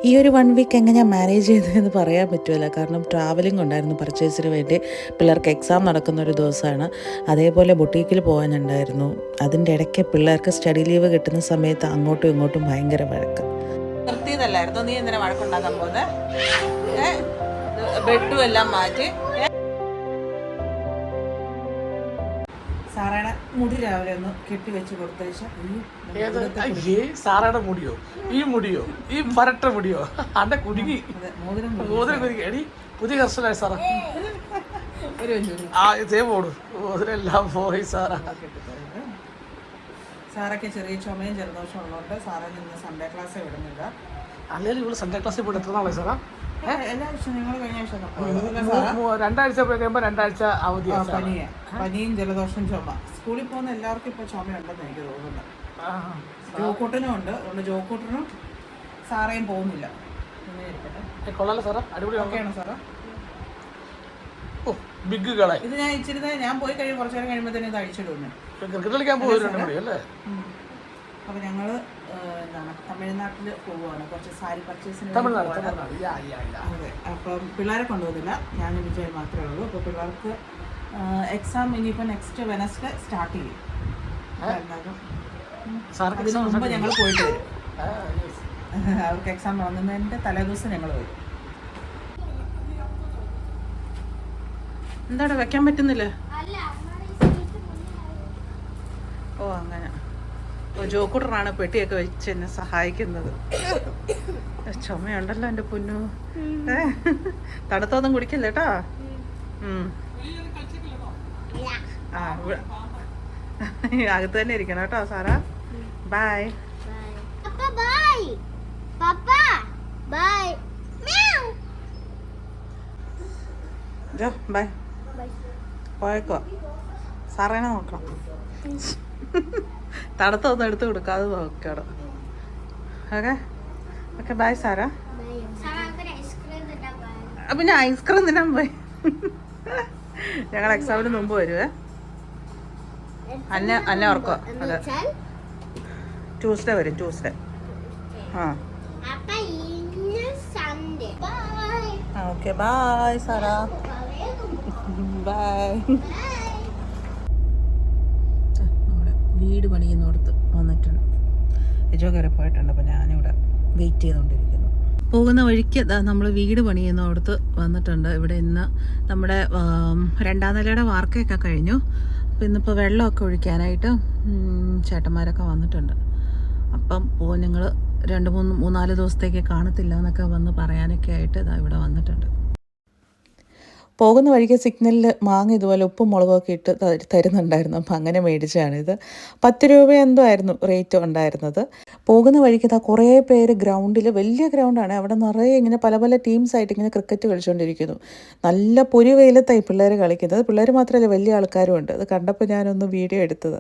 ഈ ഒരു 1 വീക്ക് എങ്ങനെയാണ് മാനേജ് ചെയ്തതെന്ന് പറയാൻ പറ്റുമല്ല. കാരണം ട്രാവലിംഗ് ഉണ്ടായിരുന്നു പർച്ചേസിന് വേണ്ടി. പിള്ളേർക്ക് എക്സാം നടക്കുന്ന ഒരു ദിവസമാണ്. അതേപോലെ ബൊട്ടീക്കിൽ പോകാനുണ്ടായിരുന്നു. അതിൻ്റെ ഇടയ്ക്ക് പിള്ളേർക്ക് സ്റ്റഡി ലീവ് കിട്ടുന്ന സമയത്ത് അങ്ങോട്ടും ഇങ്ങോട്ടും ഭയങ്കര വഴക്ക്. നിർത്തിയതല്ലായിരുന്നു, നീ എന്തിനാ വഴക്കുണ്ടാക്കാൻ പോകുന്നത്? ബെഡും എല്ലാം മാറ്റി. സാറയുടെ മുടി രാവിലെ ഒന്ന് കെട്ടിവെച്ച് കൊടുത്തേച്ചാൽ സാറയുടെ മുടിയോ ഈ മുടിയോ ഈ പരട്ട മുടിയോ അന്റെ കുടുങ്ങി മോതിരം കുടുങ്ങി എടി പുതിയ കർഷനായി സാറാ പോടും മോതിരെല്ലാം പോയി സാറാ. സാറൊക്കെ ചെറിയ ചുമയും ജലദോഷം ഉള്ളതുകൊണ്ട് സാറെ നിന്ന് സൺഡേ ക്ലാസ് വിടുന്നില്ല. അല്ലെങ്കിൽ ഇവിടെ സൺഡേ ക്ലാസ്സിൽ പോയിട്ട് എത്ര നാളെ സാറാ? എല്ലാ ആഴ്ച നിങ്ങൾ കഴിഞ്ഞ ആഴ്ച 2 ആഴ്ച കഴിയുമ്പോൾ 2 ആഴ്ച അവധി. പനിയും ജലദോഷം ചുമ. സ്കൂളിൽ പോകുന്ന എല്ലാവർക്കും ഇപ്പോൾ ചുമയുണ്ടെന്ന് എനിക്ക് തോന്നുന്നു. ജോക്കൂട്ടനും ഉണ്ട്. അതുകൊണ്ട് ജോക്കൂട്ടനും സാറേയും പോകുന്നില്ല. കൊള്ളാലോ സാറാ, അടിപൊളി ഓക്കെയാണോ സാറാ? ബിഗ് കളെ ഇത് ഞാൻ ഇച്ചിരി ഞാൻ പോയി കഴിയും കുറച്ചു നേരം കഴിയുമ്പോൾ ഇത് അഴിച്ചിടുന്നു. ക്രിക്കറ്റ് കളിക്കാൻ പോകുമല്ലേ? അപ്പോൾ ഞങ്ങൾ എന്താണ് തമിഴ്നാട്ടിൽ പോവുകയാണ് കുറച്ച് സാരി പർച്ചേസിന്. അതെ, അപ്പം പിള്ളേരെ കൊണ്ടുപോകുന്നില്ല, ഞാനും വിജയ് മാത്രമേ ഉള്ളൂ. അപ്പോൾ പിള്ളേർക്ക് എക്സാം ഇനിയിപ്പോൾ നെക്സ്റ്റ് വെനസ്ഡേ സ്റ്റാർട്ട് ചെയ്യും. അതിന് മുമ്പ് ഞങ്ങൾ പോയിട്ട് വരും. അവർക്ക് എക്സാം തുടങ്ങുന്നതിൻ്റെ തലേദിവസം ഞങ്ങൾ വരും. എന്താടാ വെക്കാൻ പറ്റുന്നില്ലേ? ഓ അങ്ങനെ. ജോക്കൂട്ടറാണ് പെട്ടിയൊക്കെ വെച്ച് എന്നെ സഹായിക്കുന്നത്. ചുമയുണ്ടല്ലോ എൻ്റെ പൊന്നു. തണുത്തൊന്നും കുടിക്കില്ല കേട്ടോ. ആ അകത്ത് തന്നെ ഇരിക്കണം കേട്ടോ സാറാ. Bye Jo bye. പോയേക്കോ. സാറേനെ നോക്കണം. തണുത്തൊന്നും എടുത്ത് കൊടുക്കാതെ നോക്കണം. Okay okay bye Sara. പിന്നെ ഐസ്ക്രീം തിന്നാൻ പോയി. ഞങ്ങൾ എക്സാമിന് മുമ്പ് വരുവേ. അന്നെ ഓർക്കോ? അതെ, ട്യൂസ്ഡേ വരും. ട്യൂസ്ഡേ. ഓക്കെ ബൈ സാറാ. ബൈ. നമ്മുടെ വീട് പണിയുന്നിടത്ത് വന്നിട്ടുണ്ട്. യജോ കയറി പോയിട്ടുണ്ട്. അപ്പോൾ ഞാനിവിടെ വെയിറ്റ് ചെയ്തുകൊണ്ടിരിക്കുന്നു. പോകുന്ന വഴിക്ക് നമ്മൾ വീട് പണിയുന്നിടത്ത് വന്നിട്ടുണ്ട്. ഇവിടെ ഇന്ന് നമ്മുടെ 2ാം നിലയുടെ വാർക്കയൊക്കെ കഴിഞ്ഞു. അപ്പോൾ ഇന്നിപ്പോൾ വെള്ളമൊക്കെ ഒഴിക്കാനായിട്ട് ചേട്ടന്മാരൊക്കെ വന്നിട്ടുണ്ട്. അപ്പം ഞങ്ങൾ 2-3-4 ദിവസത്തേക്ക് കാണത്തില്ല എന്നൊക്കെ വന്ന് പറയാനൊക്കെ ആയിട്ട് ഇവിടെ വന്നിട്ടുണ്ട്. പോകുന്ന വഴിക്ക് സിഗ്നലിൽ മാങ്ങ ഇതുപോലെ ഉപ്പും മുളകൊക്കെ ഇട്ട് തരുന്നുണ്ടായിരുന്നു. അപ്പം അങ്ങനെ മേടിച്ചതാണിത്. 10 രൂപ എന്തോ ആയിരുന്നു റേറ്റ് ഉണ്ടായിരുന്നത്. പോകുന്ന വഴിക്ക് കുറേ പേര് ഗ്രൗണ്ടിൽ, വലിയ ഗ്രൗണ്ടാണ്, അവിടെ നിറയെ ഇങ്ങനെ പല പല ടീംസായിട്ട് ഇങ്ങനെ ക്രിക്കറ്റ് കളിച്ചുകൊണ്ടിരിക്കുന്നു. നല്ല പൊരി വെയിലത്തായി പിള്ളേർ കളിക്കുന്നത്. പിള്ളേർ മാത്രമല്ല, വലിയ ആൾക്കാരും ഉണ്ട്. അത് കണ്ടപ്പോൾ ഞാനൊന്ന് വീഡിയോ എടുത്തത്.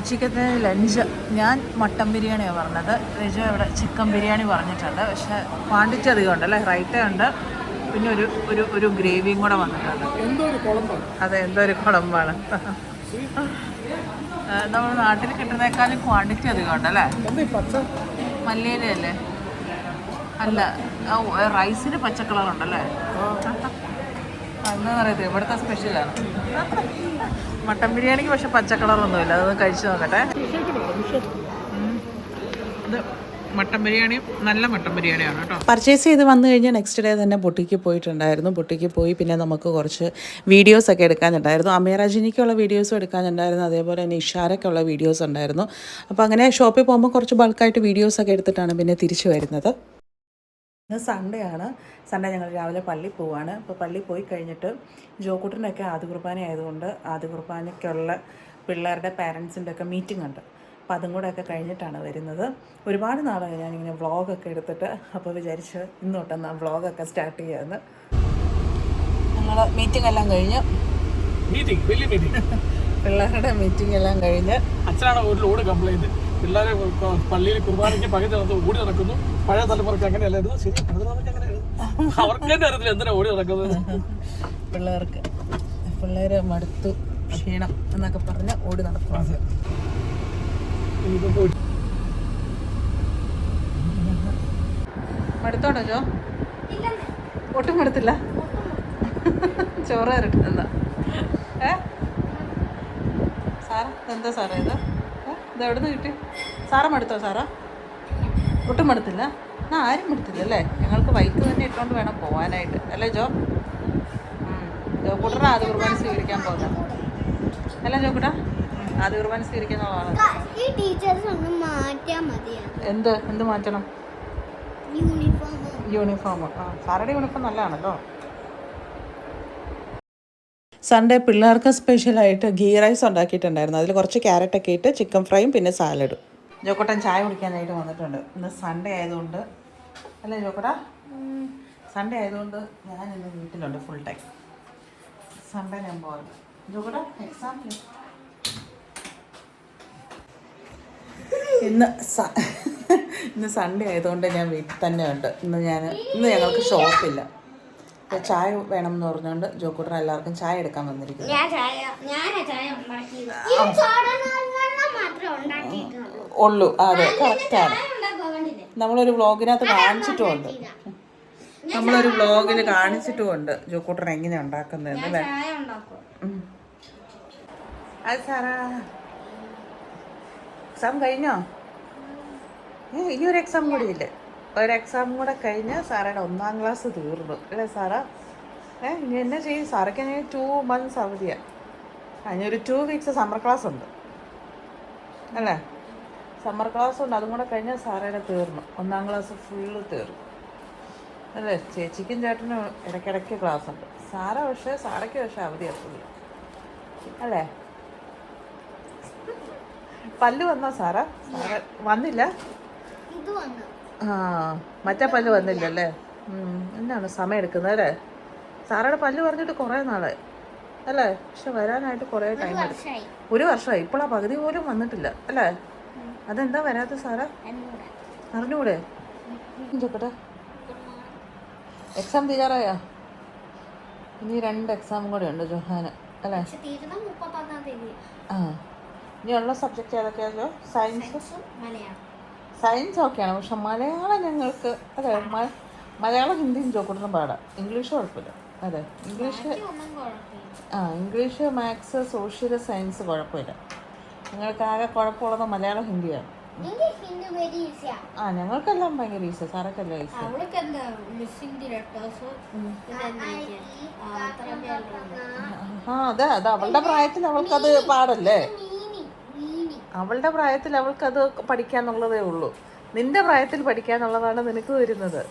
ഉച്ചക്കത്തെ ലഞ്ച് ഞാൻ മട്ടൻ ബിരിയാണിയാണ് പറഞ്ഞത്. രജു ഇവിടെ ചിക്കൻ ബിരിയാണി പറഞ്ഞിട്ടുണ്ട്. പക്ഷേ ക്വാണ്ടിറ്റി അധികം ഉണ്ടല്ലേ, റൈറ്റേ ഉണ്ട്, പിന്നെ ഒരു ഗ്രേവിയും കൂടെ വന്നിട്ടുണ്ട്. അതെ, എന്തോ ഒരു കുളമ്പാണ്. നമ്മൾ നാട്ടിൽ കിട്ടുന്നേക്കാളും ക്വാണ്ടിറ്റി അധികം ഉണ്ടല്ലേ. മല്ലിയിലല്ലേ? അല്ല, റൈസിന് പച്ച കളറുണ്ടല്ലേ. എന്താണെന്ന് അറിയത്തില്ല, ഇവിടുത്തെ സ്പെഷ്യലാണ്. മട്ടൻ ബിരിയാണിക്ക് പക്ഷെ പച്ച കളറൊന്നുമില്ല. അതൊന്ന് കഴിച്ചു നോക്കട്ടെ. ഇത് മട്ടൻ ബിരിയാണി നല്ല മട്ടൻ ബിരിയാണിയാണ് കേട്ടോ. പർച്ചേസ് ചെയ്ത് വന്നു കഴിഞ്ഞാൽ നെക്സ്റ്റ് ഡേ തന്നെ ബൊട്ടിക്ക് പോയിട്ടുണ്ടായിരുന്നു. ബൊട്ടിക്ക് പോയി പിന്നെ നമുക്ക് കുറച്ച് വീഡിയോസൊക്കെ എടുക്കാനുണ്ടായിരുന്നു. അമേരാജിനിക്കുള്ള വീഡിയോസും എടുക്കാനുണ്ടായിരുന്നു. അതേപോലെ തന്നെ ഇഷാരയ്ക്കുള്ള വീഡിയോസ് ഉണ്ടായിരുന്നു. അപ്പോൾ അങ്ങനെ ഷോപ്പിൽ പോകുമ്പോൾ കുറച്ച് ബൾക്കായിട്ട് വീഡിയോസൊക്കെ എടുത്തിട്ടാണ് പിന്നെ തിരിച്ചു വരുന്നത്. ഇന്ന് സൺഡേ ആണ്. സൺഡേ ഞങ്ങൾ രാവിലെ പള്ളിയിൽ പോവുകയാണ്. അപ്പോൾ പള്ളിയിൽ പോയി കഴിഞ്ഞിട്ട് ജോക്കൂട്ടനൊക്കെ ആദ്യ കുർബാന ആയതുകൊണ്ട് ആദ്യ കുർബാനയ്ക്കുള്ള പിള്ളേരുടെ പാരൻസിൻ്റെ ഒക്കെ മീറ്റിംഗ് ഉണ്ട്. അപ്പോൾ അതും കൂടെ ഒക്കെ കഴിഞ്ഞിട്ടാണ് വരുന്നത്. ഒരുപാട് നാളായി ഞാനിങ്ങനെ വ്ളോഗൊക്കെ എടുത്തിട്ട്. അപ്പോൾ വിചാരിച്ച് ഇന്ന് തൊട്ടെന്നാ വ്ളോഗൊക്കെ സ്റ്റാർട്ട് ചെയ്യാമെന്ന്. ഞങ്ങൾ മീറ്റിംഗ് എല്ലാം കഴിഞ്ഞ്, പിള്ളേരുടെ മീറ്റിംഗ് എല്ലാം കഴിഞ്ഞ് അച്ഛനാണ് ഒരു ലോഡ് കംപ്ലൈൻറ്റ്. പിള്ളേരെ പള്ളിയിൽ കുർബാനയ്ക്ക് പകുതി നടത്ത് ഓടി നടക്കുന്നു. പഴയ തലമുറയ്ക്ക് അങ്ങനെയല്ലായിരുന്നു. ശരി, അവർക്ക് തന്നെ അറിയത്തില്ല എന്തിനാ ഓടി നടക്കുന്നത്. പിള്ളേർ മടുത്തു, ക്ഷീണം എന്നൊക്കെ പറഞ്ഞ് ഓടി നടക്കുന്നു. മടുത്തോണ്ടോ ജോ? ഒട്ടും മടുത്തില്ല. ചോറ് കയറിട്ടുണ്ടോ? സാറ എന്താ സാറേ ഇത്? ഇത് എവിടെ നിന്ന് കിട്ടി? സാറ മടുത്തോ സാറാ? ഒട്ടും മടുത്തില്ല? ആരും മടുത്തില്ല അല്ലേ? ഞങ്ങൾക്ക് ബൈക്ക് തന്നെ ഇട്ടുകൊണ്ട് വേണം പോകാനായിട്ട് അല്ലേ ജോ? ജോ കൂട്ടറ ആദ്യ കുർബാന സ്വീകരിക്കാൻ പോകുന്നത് അല്ലേ ജോ കൂട്ടാ? ആദ്യ കുർബാന സ്വീകരിക്കാനുള്ളതാണ്. എന്ത് എന്ത് മാറ്റണം? യൂണിഫോം. ആ സാറുടെ യൂണിഫോം നല്ലതാണല്ലോ. സൺഡേ പിള്ളേർക്ക് സ്പെഷ്യലായിട്ട് ഗീ റൈസ് ഉണ്ടാക്കിയിട്ടുണ്ടായിരുന്നു. അതിൽ കുറച്ച് ക്യാരറ്റൊക്കെ ഇട്ട് ചിക്കൻ ഫ്രൈയും പിന്നെ സാലഡും. ജോക്കോട്ടൻ ചായ കുടിക്കാനായിട്ട് വന്നിട്ടുണ്ട്. ഇന്ന് സൺഡേ ആയതുകൊണ്ട് അല്ലേ ജോക്കോട്ടാ? സൺഡേ ആയതുകൊണ്ട് ഞാൻ ഇന്ന് വീട്ടിലുണ്ട് ഫുൾ ടൈം. സൺഡേ ഞാൻ പോകുന്നത്. ജോക്കോട്ടാ എക്സാം ഇന്ന് സൺഡേ ആയതുകൊണ്ട് ഞാൻ വീട്ടിൽ തന്നെ ഉണ്ട്. ഇന്ന് ഞങ്ങൾക്ക് ഷോപ്പില്ല. ചായ വേണം എന്ന് പറഞ്ഞുകൊണ്ട് ജോക്കൂട്ടർ എല്ലാവർക്കും ചായ എടുക്കാൻ വന്നിരിക്കുന്നു. ഉള്ളൂ അതെ കറക്റ്റാണ്. നമ്മളൊരു വ്ളോഗിനകത്ത് കാണിച്ചിട്ടുമുണ്ട്. നമ്മളൊരു വ്ളോഗിൽ കാണിച്ചിട്ടുമുണ്ട് ജോക്കൂട്ടർ എങ്ങനെയാണ് ഉണ്ടാക്കുന്നത് അല്ലേ? അത് സാറാ എക്സാം കഴിഞ്ഞോ? ഇനി ഒരു എക്സാം കൂടി ഇല്ലേ? ഒരു എക്സാം കൂടെ കഴിഞ്ഞ് സാറയുടെ 1ാം ക്ലാസ് തീർന്നു അല്ലേ സാറാ? ഇനി എന്നാ ചെയ്യും? സാറയ്ക്ക് ഇനി 2 months അവധിയാണ്. അതിനൊരു 2 weeks സമ്മർ ക്ലാസ് ഉണ്ട് അല്ലേ? സമ്മർ ക്ലാസ് ഉണ്ട്. അതും കൂടെ കഴിഞ്ഞാൽ സാറയുടെ തീർന്നു. 1ാം ക്ലാസ് ഫുള്ള് തീർന്നു അല്ലേ? ചേച്ചിക്കും ചേട്ടനും ഇടയ്ക്കിടയ്ക്ക് ക്ലാസ് ഉണ്ട്. സാറയ്ക്ക് പക്ഷേ അവധിയാണ് ഫുള്ള് അല്ലേ? പല്ല് വന്നോ സാറാ? വന്നില്ല? മറ്റേ പല്ല് വന്നില്ലല്ലേ? എന്നാണ് സമയം എടുക്കുന്നത് അല്ലേ? സാറയുടെ പല്ല് പറഞ്ഞിട്ട് കുറേ നാളായി അല്ലേ? പക്ഷെ വരാനായിട്ട് കുറേ ടൈം എടുക്കും. 1 വർഷമായി. ഇപ്പോൾ ആ പകുതി പോലും വന്നിട്ടില്ല അല്ലേ? അതെന്താ വരാത്ത സാറാ? അറിഞ്ഞൂടെ? ചോക്കട്ടെ എക്സാം തീരാറായോ? ഇനി 2 എക്സാം കൂടെ ഉണ്ട് ജോഹാന് അല്ലേ? ആ ഇനിയുള്ള സബ്ജക്റ്റ് ഏതൊക്കെയാണോ? സയൻസ് ഓക്കെയാണ്. പക്ഷെ മലയാളം ഞങ്ങൾക്ക് അതെ മലയാളം ഹിന്ദിയും ജോക്കൂട്ടനും പാടാം. ഇംഗ്ലീഷ് കുഴപ്പമില്ല അതെ. ഇംഗ്ലീഷ് മാത്സ് സോഷ്യൽ സയൻസ് കുഴപ്പമില്ല. ഞങ്ങൾക്ക് ആകെ കുഴപ്പമുള്ളത് മലയാളം ഹിന്ദിയാണ്. ഞങ്ങൾക്കെല്ലാം ഭയങ്കര ഈസി. സാറൊക്കെല്ലാം ഈസി. അതെ അത് അവളുടെ പ്രായത്തിൽ അവൾക്കത് പാടല്ലേ? അവളുടെ പ്രായത്തിൽ അവൾക്കത് പഠിക്കാന്നുള്ളതേ ഉള്ളൂ. നിന്റെ പ്രായത്തിൽ പഠിക്കാന്നുള്ളതാണ് നിനക്ക് വരുന്നത്.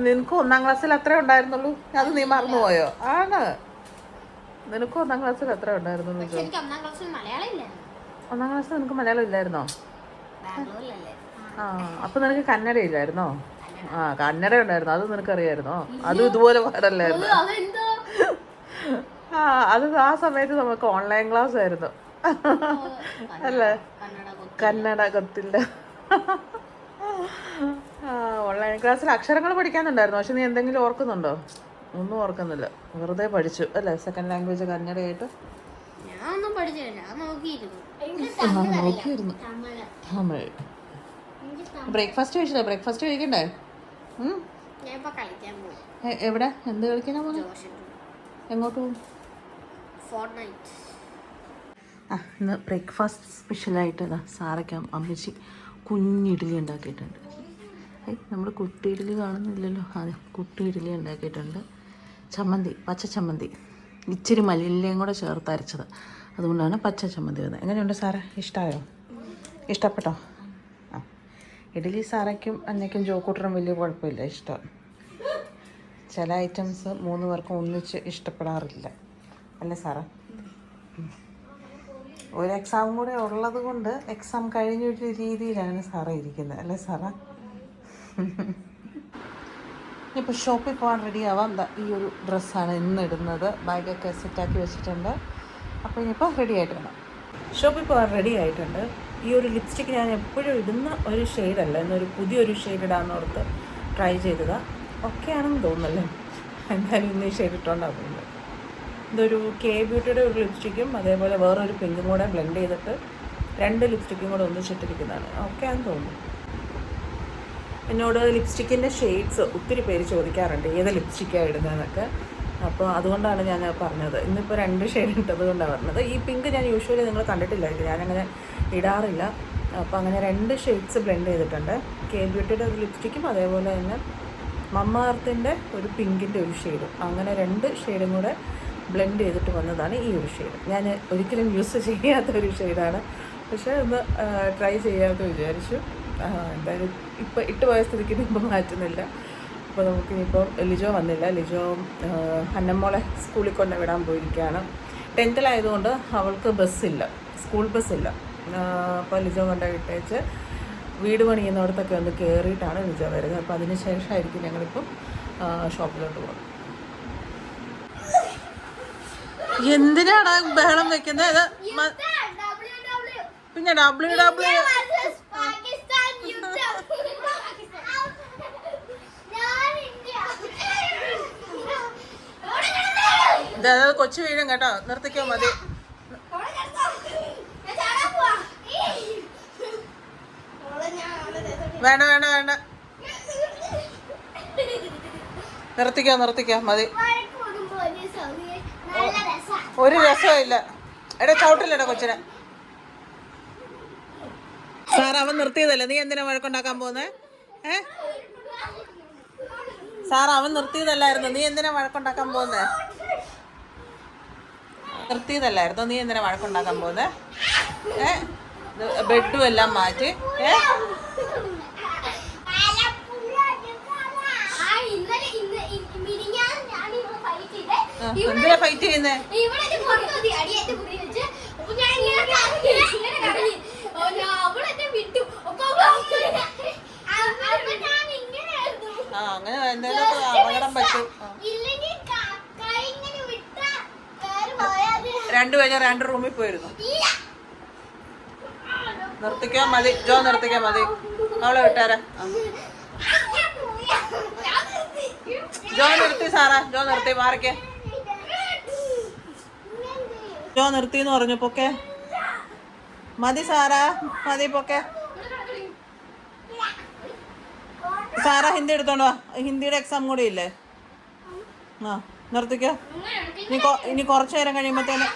നിനക്ക് 1ാം ക്ലാസ്സിൽ അത്രേ ഉണ്ടായിരുന്നുള്ളൂ. അത് നീ മറന്നുപോയോ? ആണ് നിനക്ക് 1ാം ക്ലാസ്സിൽ അത്രേ ഉണ്ടായിരുന്നുള്ളൂ. 1ാം ക്ലാസ്സിൽ നിനക്ക് മലയാളം ഇല്ലായിരുന്നോ? അപ്പൊ നിനക്ക് കന്നഡ ഇല്ലായിരുന്നോ? കന്നഡ ഉണ്ടായിരുന്നു. അത് നിനക്കറിയായിരുന്നോ? അതും ഇതുപോലെ പാടല്ലായിരുന്നു. അത് ആ സമയത്ത് നമുക്ക് ഓൺലൈൻ ക്ലാസ് ആയിരുന്നു അല്ലേ? കന്നഡ കൊത്തില്ല. ഓൺലൈൻ ക്ലാസ്സിൽ അക്ഷരങ്ങൾ പഠിക്കാനുണ്ടായിരുന്നു. പക്ഷെ നീ എന്തെങ്കിലും ഓർക്കുന്നുണ്ടോ? ഒന്നും ഓർക്കുന്നില്ല. വെറുതെ പഠിച്ചു അല്ലേ? സെക്കൻഡ് ലാംഗ്വേജ് കന്നഡയായിട്ട് നോക്കിയിരുന്നു. തമിഴ്. ബ്രേക്ക്ഫാസ്റ്റ് കഴിച്ചില്ല? ബ്രേക്ക്ഫാസ്റ്റ് കഴിക്കണ്ടേ? എവിടെ എന്ത് കളിക്കാനാ പോകുന്നത്? എങ്ങോട്ട് പോകും? ഇന്ന് ബ്രേക്ക്ഫാസ്റ്റ് സ്പെഷ്യലായിട്ട് സാറയ്ക്ക് അമ്മച്ചി കുഞ്ഞിഡ്ഡലി ഉണ്ടാക്കിയിട്ടുണ്ട്. നമ്മൾ കുട്ടി ഇഡ്ഡലി കാണുന്നില്ലല്ലോ. അതെ കുട്ടി ഇഡ്ഡലി ഉണ്ടാക്കിയിട്ടുണ്ട്. ചമ്മന്തി പച്ച ചമ്മന്തി ഇച്ചിരി മല്ലിയിലയും കൂടെ ചേർത്ത് അരച്ചത്. അതുകൊണ്ടാണ് പച്ച ചമ്മന്തി വന്നത്. എങ്ങനെയുണ്ട് സാറേ? ഇഷ്ടമായോ? ഇഷ്ടപ്പെട്ടോ? ഇഡ്ഡലി സാറയ്ക്കും അന്നയ്ക്കും ജോക്കൂട്ടറും വലിയ കുഴപ്പമില്ല. ഇഷ്ടം. ചില ഐറ്റംസ് 3 പേർക്കും ഒന്നിച്ച് ഇഷ്ടപ്പെടാറില്ല അല്ലേ സാറേ? ഒരു എക്സാം കൂടെ ഉള്ളത് കൊണ്ട് എക്സാം കഴിഞ്ഞൊരു രീതിയിലാണ് സാറേ ഇരിക്കുന്നത് അല്ലേ സാറേ? ഇപ്പോൾ ഷോപ്പിൽ പോകാൻ റെഡി ആവാം. ഈ ഒരു ഡ്രസ്സാണ് ഇന്ന് ഇടുന്നത്. ബാഗൊക്കെ സെറ്റാക്കി വെച്ചിട്ടുണ്ട്. അപ്പോൾ ഇനിയിപ്പോൾ റെഡി ആയിട്ട് വേണം. ഷോപ്പിൽ പോകാൻ റെഡി ആയിട്ടുണ്ട്. ഈ ഒരു ലിപ്സ്റ്റിക്ക് ഞാൻ എപ്പോഴും ഇടുന്ന ഒരു ഷെയ്ഡല്ല. എന്നൊരു പുതിയൊരു ഷെയ്ഡ് ഇടാമെന്ന് ഓർത്ത് ട്രൈ ചെയ്തതാണ്. ഓക്കെ ആണെന്ന് തോന്നുന്നല്ലേ? എന്തായാലും ഇന്ന് ഈ ഷെയ്ഡ് ഇട്ടുകൊണ്ടാണ് പോകുന്നത്. ഇതൊരു കെ ബ്യൂട്ടിയുടെ ഒരു ലിപ്സ്റ്റിക്കും അതേപോലെ വേറൊരു പിങ്കും കൂടെ ബ്ലെൻഡ് ചെയ്തിട്ട് 2 ലിപ്സ്റ്റിക്കും കൂടെ ഒന്നിച്ചിട്ടിരിക്കുന്നതാണ്. ഓക്കെ ആണെന്ന് തോന്നുന്നു. എന്നോട് ലിപ്സ്റ്റിക്കിൻ്റെ ഷെയ്ഡ്സ് ഒത്തിരി പേര് ചോദിക്കാറുണ്ട് ഏത് ലിപ്സ്റ്റിക്കാണ് ഇടുന്നതെന്നൊക്കെ. അപ്പോൾ അതുകൊണ്ടാണ് ഞാൻ പറഞ്ഞത്. ഇന്നിപ്പോൾ 2 ഷെയ്ഡ് ഇട്ടത് കൊണ്ടാണ് പറഞ്ഞത്. ഈ പിങ്ക് ഞാൻ യൂഷ്വലി നിങ്ങൾ കണ്ടിട്ടില്ലായിരിക്കും, ഞാനങ്ങനെ ഇടാറില്ല. അപ്പോൾ അങ്ങനെ 2 ഷെയ്ഡ്സ് ബ്ലെൻഡ് ചെയ്തിട്ടുണ്ട്. കെ ബ്യൂട്ടിയുടെ ഒരു ലിപ്സ്റ്റിക്കും അതേപോലെ തന്നെ മമ്മ എർത്തിൻ്റെ ഒരു പിങ്കിൻ്റെ ഒരു ഷെയ്ഡും, അങ്ങനെ 2 ഷെയ്ഡും കൂടെ ബ്ലെൻഡ് ചെയ്തിട്ട് വന്നതാണ് ഈ ഒരു ഷെയ്ഡ്. ഞാൻ ഒരിക്കലും യൂസ് ചെയ്യാത്ത ഒരു ഷെയ്ഡാണ്, പക്ഷേ ഒന്ന് ട്രൈ ചെയ്യാമെന്ന് വിചാരിച്ചു. എന്തായാലും ഇപ്പോൾ ഇട്ട് പോയ സ്ഥിതിക്ക് ഇപ്പം മാറ്റുന്നില്ല. അപ്പോൾ നമുക്കിനിയിപ്പോൾ ലിജോ വന്നില്ല. ലിജോ ഹന്നമ്മോളെ സ്കൂളിൽ കൊണ്ട് വിടാൻ പോയിരിക്കുകയാണ്. 10th അവൾക്ക് ബസ്സില്ല, സ്കൂൾ ബസ്സില്ല. അപ്പോൾ ലിജോ കൊണ്ട് വിട്ടേച്ച് വീട് പണിയുന്നിടത്തൊക്കെ ഒന്ന് കയറിയിട്ടാണ് ലിജോ വരുന്നത്. അപ്പോൾ അതിന് ശേഷമായിരിക്കും ഞങ്ങളിപ്പം ഷോപ്പിലോട്ട് പോകുന്നത്. എന്തിനാണ് ബഹളം വെക്കുന്നത്? പിന്നെ WWE അതായത് കൊച്ചു വീഴും കേട്ടോ, നിർത്തിക്കോ മതി. വേണ്ട വേണ്ട വേണ്ട, നിർത്തിക്കോ മതി. ഒരു രസവും ഇല്ല. എടാ ചവിട്ടില്ലടാ കൊച്ചിനെ. സാർ അവൻ നിർത്തിയതല്ലേ, നീ എന്തിനാ വഴക്കുണ്ടാക്കാൻ പോകുന്നേ? സാർ അവൻ നിർത്തിയതല്ലായിരുന്നു, നീ എന്തിനാ വഴക്കുണ്ടാക്കാൻ പോകുന്നേ? നിർത്തിയതല്ലായിരുന്നു, നീ എന്തിനാ വഴക്കുണ്ടാക്കാൻ പോകുന്നേ? ബെഡും എല്ലാം മാറ്റി. എന്തിനാ ഫൈറ്റ് ചെയ്യുന്നേ? അങ്ങനെ എന്തെങ്കിലും അപകടം പറ്റും. 2 പേര് 2 റൂമിൽ പോയിരുന്നു. നിർത്തിക്കാൻ മതി ജോ, നിർത്തിക്കാൻ മതി. അവളെ വിട്ടാരാ? ജോ നിർത്തി സാറാ, ജോ നിർത്തി, മാറിക്കേ. ജോ നിർത്തിന്ന് പറഞ്ഞു, പൊക്കെ മതി സാറാ, മതി പൊക്കെ. സാറാ ഹിന്ദി എടുത്തോണ്ട് വാ, ഹിന്ദിയുടെ എക്സാം കൂടി ഇല്ലേ? നിർത്തിക്കോ. ഇനി കുറച്ചു നേരം കഴിയുമ്പോഴത്തേന്